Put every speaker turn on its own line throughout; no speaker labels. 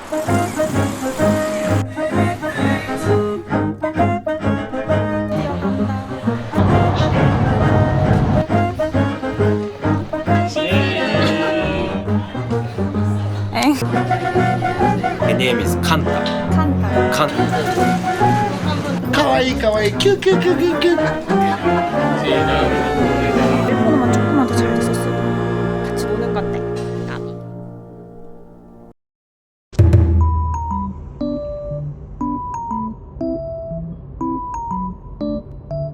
My name is Kanta. Kanta.
가와이 가와이 큐큐큐큐큐.
일본어만 조금만 더 잘 됐었어. 같이 노는 건데. 까비.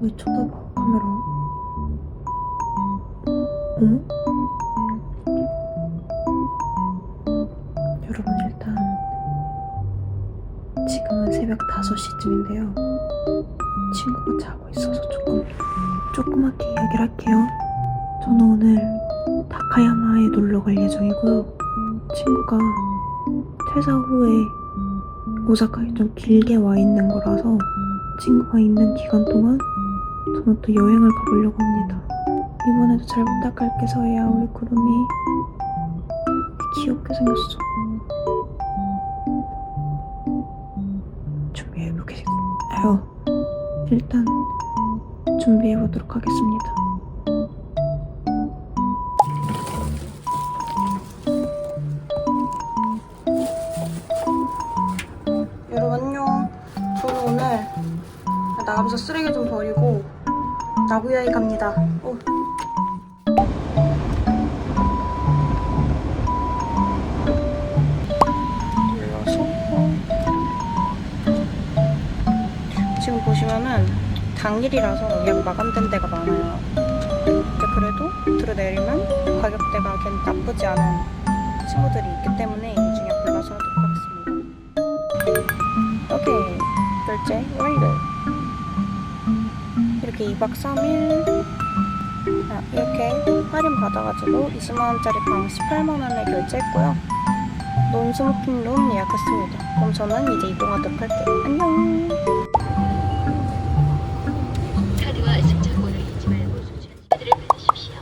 왜 쳐다봐 카메라? 응? 여러분 일단 지금은 새벽 5시쯤인데요. 친구가 자고 있어서 조그맣게 이야기를 할게요. 저는 오늘 다카야마에 놀러 갈 예정이고요. 친구가 퇴사 후에 오사카에 좀 길게 와 있는 거라서 친구가 있는 기간 동안 저는 또 여행을 가보려고 합니다. 이번에도 잘 부탁할게 서예야. 우리 구름이 귀엽게 생겼어. 준비해보겠습니다. 일단 준비해보도록 하겠습니다. 여러분 안녕. 저는 오늘 나가면서 쓰레기 좀 버리고 나고야에 갑니다. 지금 보시면은 당일이라서 예약 마감된 데가 많아요. 근데 그래도 들어내리면 가격대가 괜히 나쁘지 않은 친구들이 있기 때문에 이 중에 골라서 하도록 하겠습니다. 오케이, 결제 완료. 이렇게 2박 3일 이렇게 할인 받아가지고 20만원짜리 방 18만원에 결제했고요. 논스모킹룸 예약했습니다. 그럼 저는 이제 이동하도록 할게요. 안녕.
카드와 승차권을 잊지 말고 소지하들을 받으십시오.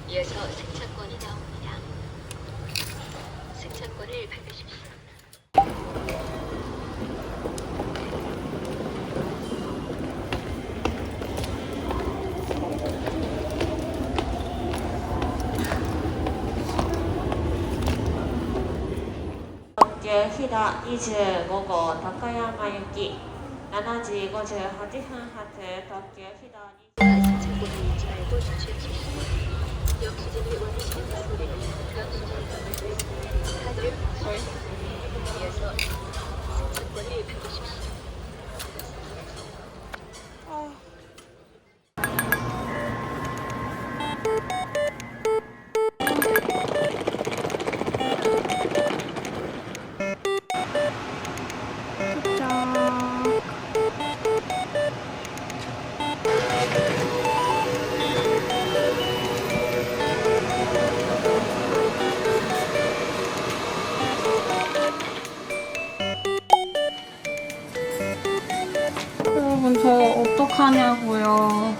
이어서 승차권이 나옵니다. 승차권을 받으십시오.
飛騨25号高山行き7時58分発特急飛騨
승차권을 잊지 말고 소지하십시오. 영수증을 원하시는 분들은 영수증을 담을 카드를 받으십시오. 이어서 승차권을 받으십시오.
여러분 저 어떡하냐고요.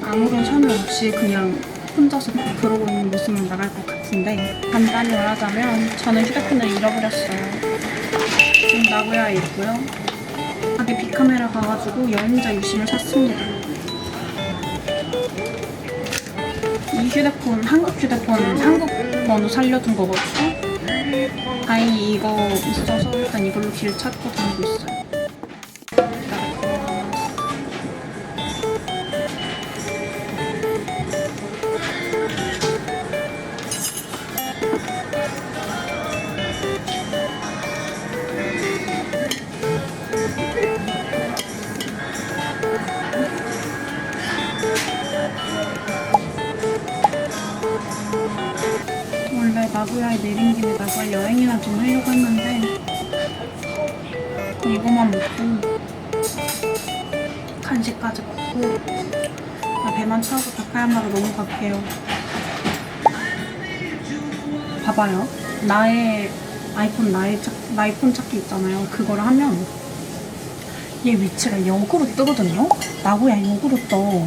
아무런 설명 없이 그냥 혼자서 그러고 있는 모습만 나갈 것 같은데, 간단히 말하자면 저는 휴대폰을 잃어버렸어요. 지금 나고야에 있고요. 가게 빅카메라 가가지고 여행자 유심을 샀습니다. 이 휴대폰 한국 번호 살려둔 거거든요. 다행히 이거 있어서 일단 이걸로 길 찾고 다니고 있어요. 원래 나고야에 내린 김에 나고야 여행이나 좀 하려고 했는데 이거만 먹고 간식까지 먹고 배만 차고 다카야마로 넘어갈게요. 봐봐요. 나의 아이폰 찾기 있잖아요. 그거를 하면 얘 위치가 역으로 뜨거든요? 나고야 역으로 떠.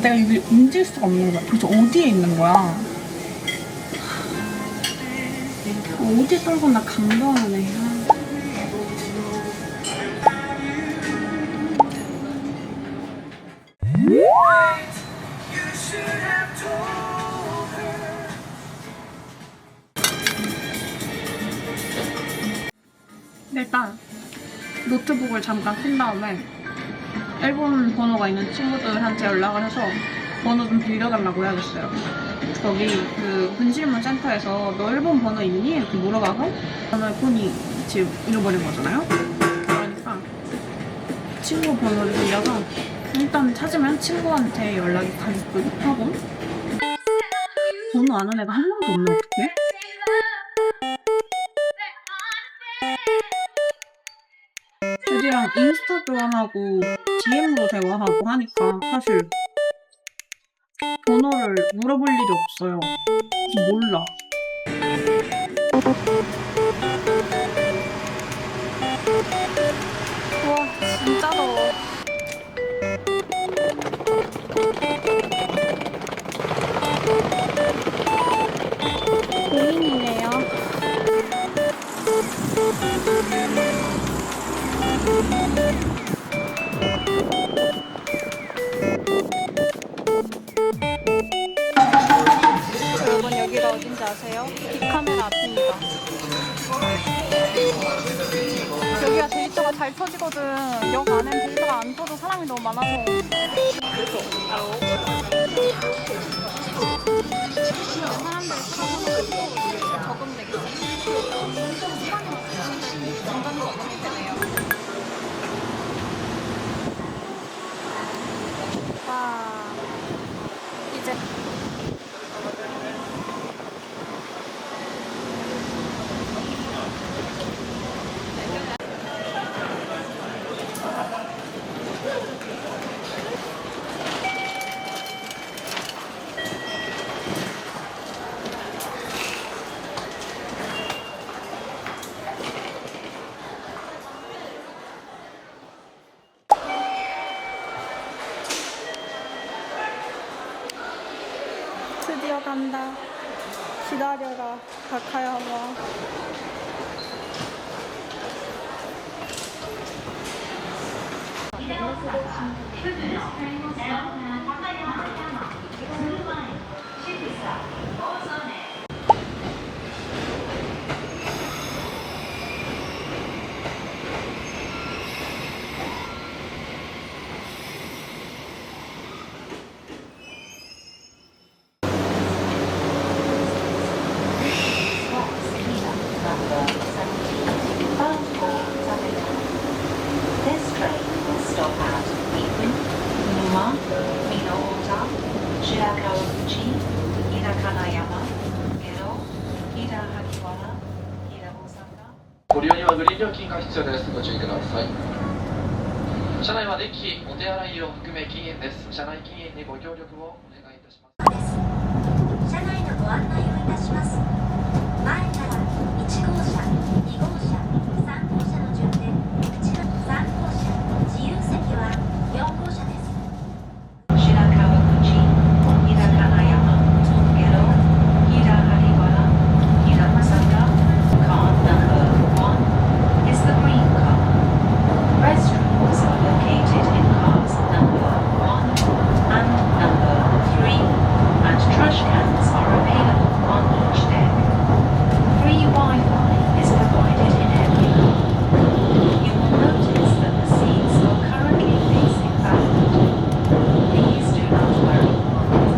내가 여기 움직일 수가 없는 거야. 도대체 어디에 있는 거야? 어디에 떨고 나 감동하네. 일단 노트북을 잠깐 킨 다음에 일본 번호가 있는 친구들한테 연락을 해서 번호 좀 빌려달라고 해야겠어요. 거기 그 분실물 센터에서 너 일본 번호 있니? 이렇게 물어봐서 저는 폰이 지금 잃어버린 거잖아요. 그러니까 친구 번호를 빌려서 일단 찾으면 친구한테 연락이 가게끔 하고 번호 아는 애가 한 명도 없네. 어떡해? 주디랑 인스타 교환하고 DM으로 대화하고 하니까 사실 번호를 물어볼 일이 없어요. 몰라.
우와, 진짜 더워. 고민이네요. 여러분, 여기가 어딘지 아세요? 빅카메라 앞입니다. 여기가 데이터가 잘 터지거든. 역 안엔 데이터가 안 터져. 사람이 너무 많아서. 사람들 찾아보는 거 적으면 되겠어. 장단도 어떻게 되네요. 와, 이제 드디어 간다. 기다려라, 다카야마.
ご利用にはグリーン料金が必要です。ご注意ください。車内はデッキ、お手洗いを含め禁煙です。車内禁煙にご協力をお願いいたします。
車内のご案内をいたします。前から1号車、2号車、3号車の順で、3号車、自由席は4号車です。白川口、日高山、ゲロ、日高萩原、日高坂、car number 1 is the green car. Restrooms are located in cars number 1 and number 3, and trash cans are available on each deck. Free Wi-Fi is provided in every car. You will notice that the seats are currently facing backward. Please do not worry.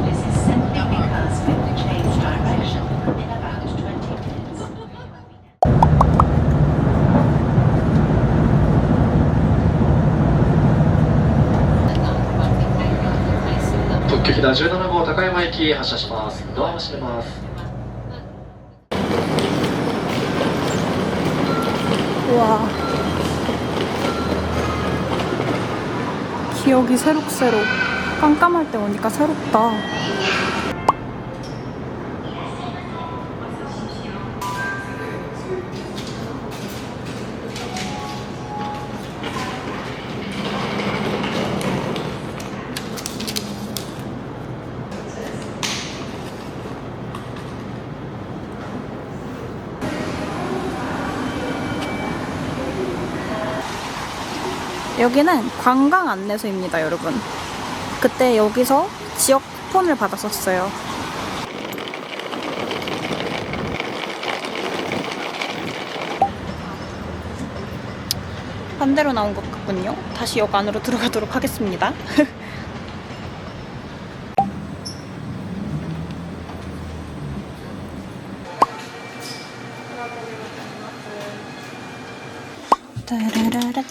This is simply because we will change direction in about 20 minutes.
特急ひだ17号高山駅発車します。ドアを閉めます。
우와. 기억이 새록새록. 깜깜할 때 오니까 새롭다. 여기는 관광 안내소입니다, 여러분. 그때 여기서 지역 쿠폰을 받았었어요. 반대로 나온 것 같군요. 다시 역 안으로 들어가도록 하겠습니다. 따라라라따.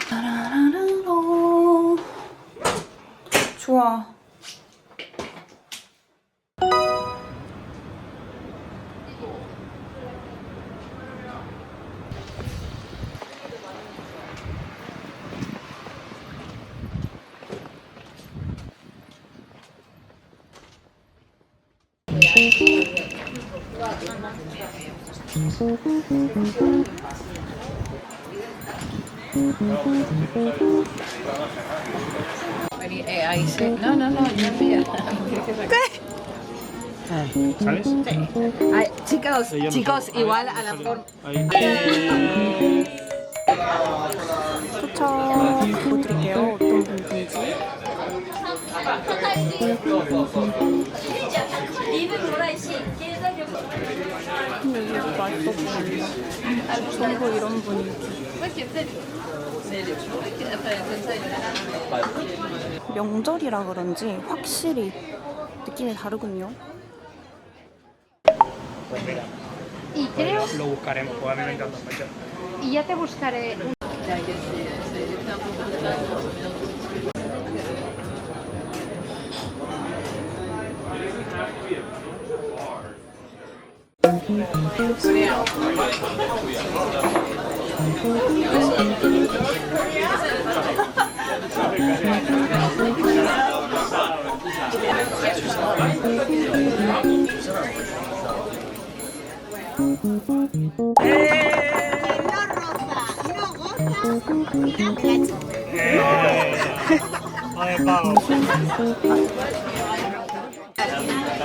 따라라라로. 좋아.
Ahí sí. No, yo mira.
¿Sabes?
Ay, chicos, igual a la forma.
추천 보여드릴게요. 어떤 분인지. 근데 이게 맛있어 보이네. 전부 이런 분위기. 명절이라 그런지 확실히 느낌이 다르군요.
Y creo,
Lo buscaremos, pues a mí me encanta mucho.
y ya te buscaré.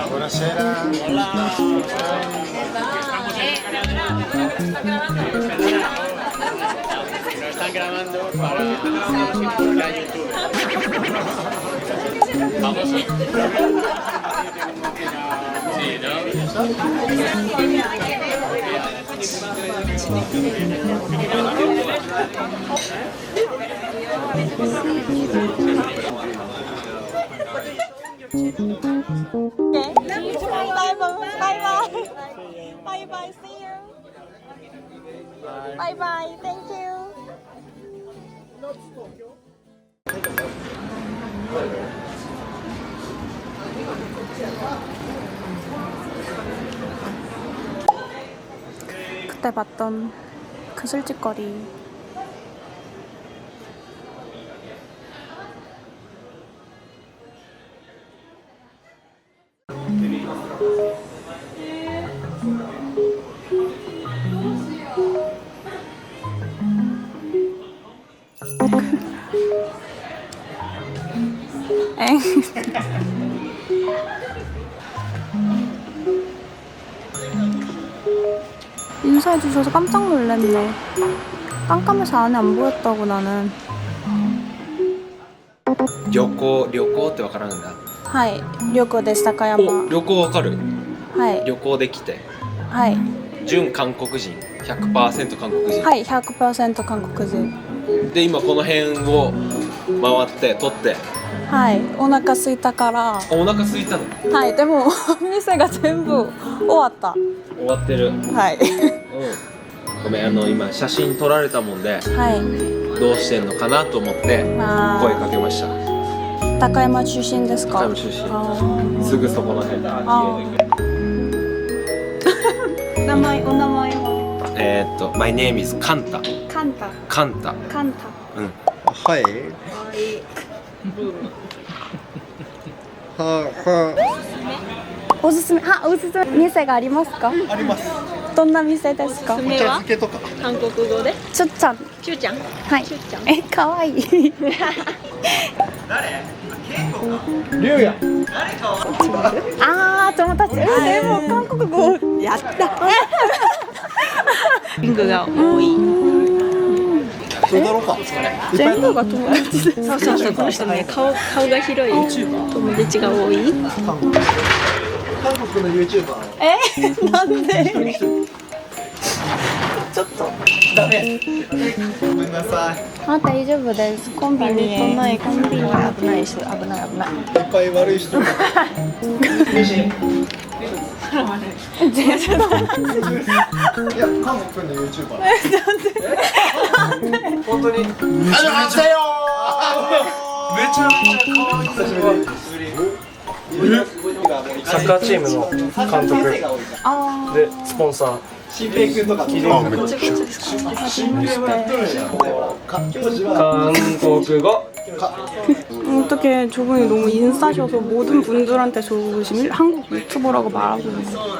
Buonasera.
Están grabando para YouTube. Vamos. Sí,
Bye bye, see you. Bye bye, thank you. 그때 봤던 그 술집거리. 인사해주셔서 깜짝 놀랐네. 깜깜해서 안에 안 보였다고 나는.
旅行ってわからんだ。
はい、旅行です、高山。
お、旅行わかる？
はい。
旅行できて。
はい。
純韓国人、100% 韓国人。
はい、100% 韓国人。
で今この辺を回って撮って。
はい、お腹空いたから。
お腹空いたの？
はい、でも店が全部終わった。
終わってる。
はい。
ごめん、今写真撮られたもんで、
はい。
どうしてんのかなと思って声かけました。
高山出身ですか？
高山出身。すぐそこの辺。
名前、お名前は
My name is カンタ。
カンタ。
カンタ。
カンタ。
うん。
はい。
おすすめ、おすすめ店がありますか？
あります。
どんな店ですか？
お茶漬けとか。
韓国語で
ちゅっちゃん。
ちゅうちゃん
はい。
ちゅうちゃん
かわいい。
りゅうや。
友達。でも韓国語やった。
リングが多い
そうだろうか。
全部が友達です。
そうそうそう、この人ね、顔が広い友達が多い。
韓国の YouTuber。
なんでちょっとダメ。
ごめんなさい。
あ、大丈夫です。コンビニとない、コンビニ危ないです。危ない危ない。
いっぱい悪い人が。いや、韓国の YouTuber。
本当に
ありがとうございますよ
めちゃめちゃ可愛いサッカーチームの監督でスポンサー
新平君とか。
韓国語
어떻게 저분이 너무 인싸셔서 모든 분들한테 저 지금 한국 유튜버라고 말하고 있어요.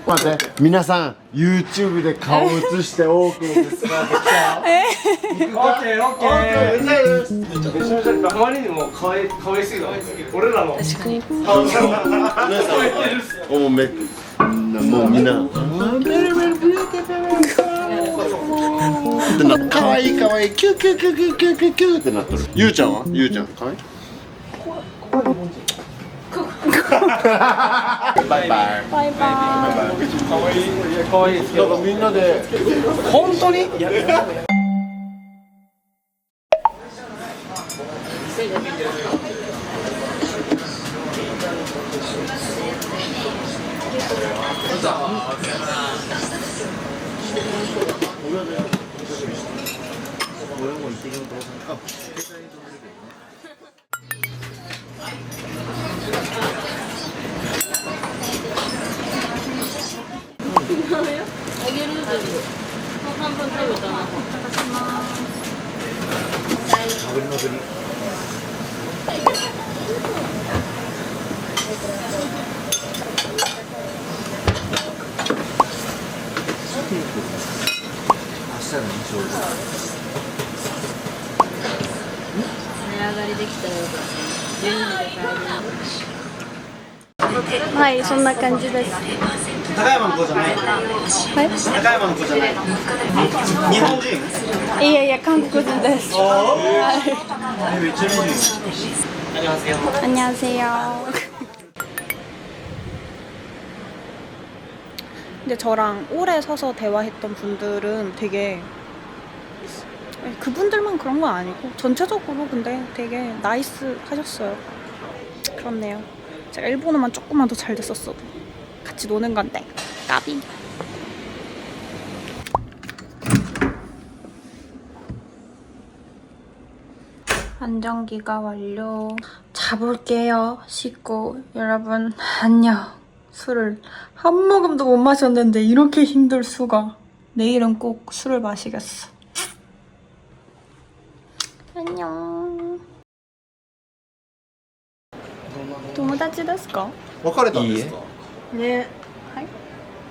待って、皆さん YouTube で顔映して OK ですか？
オッケーオッケーめちゃめちゃあまりにも可愛すぎた俺らの確かに
もうみんなかわいいかわいいキュキュキュキュキュキュキュってなっとる。ゆうちゃんは？ゆうちゃんかわいい？バイバイ。
バイバイ。
可愛いですけど
なんかみんなで
本当に
はい、そんな感じです。
高山の子じゃない。
はい。
高山の子じゃない。日本人？
いやいや、韓国人です。はい。안녕하세요. 근데 저랑 오래 서서 대화했던 분들은 되게 그분들만 그런 건 아니고 전체적으로 근데 되게 나이스 하셨어요. 그렇네요. 제가 일본어만 조금만 더 잘 됐었어도 같이 노는 건데 까비. 안정기가 완료. 자볼게요. 씻고. 여러분 안녕. 술을 한 모금도 못 마셨는데 이렇게 힘들 수가. 내일은 꼭 술을 마시겠어. 안녕. 友達ですか？
別れたんですか？
ね。はい。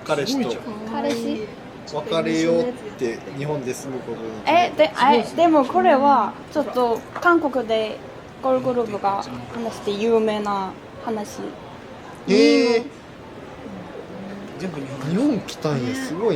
彼氏と
彼氏。
別れようって日本で住むことに。
でもこれはちょっと韓国でゴルグループが話して有名な話。
日本来たんや、すごい。